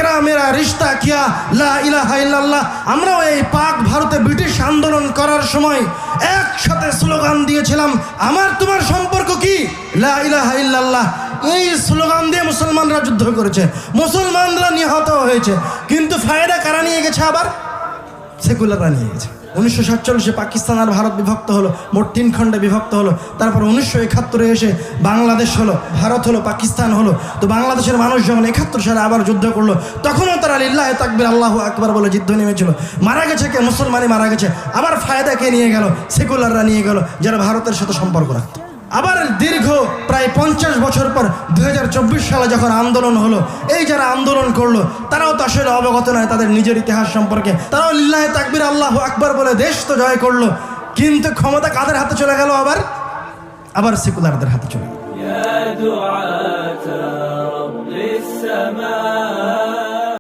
তেরা মেরা রিশতা কিয়া লা ইলাহা ইল্লাল্লাহ। আমরাও এই পাক ভারতে ব্রিটিশ আন্দোলন করার সময় একসাথে স্লোগান দিয়েছিলাম, আমার তোমার সম্পর্ক কি? লা ইলাহা ইল্লাল্লাহ। এই স্লোগান দিয়ে মুসলমানরা যুদ্ধ করেছে, মুসলমানরা নিহত হয়েছে, কিন্তু ফায়দা কারা নিয়ে গেছে? আবার সেকুলাররা নিয়ে গেছে। 1947 পাকিস্তান আর ভারত বিভক্ত হলো, মোট 3 খণ্ডে বিভক্ত হলো। তারপর 1971 এসে বাংলাদেশ হলো, ভারত হলো, পাকিস্তান হলো। তো বাংলাদেশের মানুষ যখন 71 সালে আবার যুদ্ধ করলো, তখনও তারা লিল্লাহে তাকবীর আল্লাহু আকবার বলে যুদ্ধ নেমেছিল। মারা গেছে কে? মুসলমানই মারা গেছে। আবার ফায়দা কে নিয়ে গেল? সেকুলাররা নিয়ে গেল, যারা ভারতের সাথে সম্পর্ক রাখত। আবার দীর্ঘ প্রায় 50 বছর পর 2024 সালে যখন আন্দোলন হলো, এই যারা আন্দোলন করলো তারাও তো আসলে অবগত নয় তাদের নিজের ইতিহাস সম্পর্কে। তারাও লিল্লাহে তাকবীর আল্লাহু আকবার বলে দেশ তো জয় করলো, কিন্তু ক্ষমতা কাদের হাতে চলে গেল? আবার সেকুলারদের হাতে চলে গেল।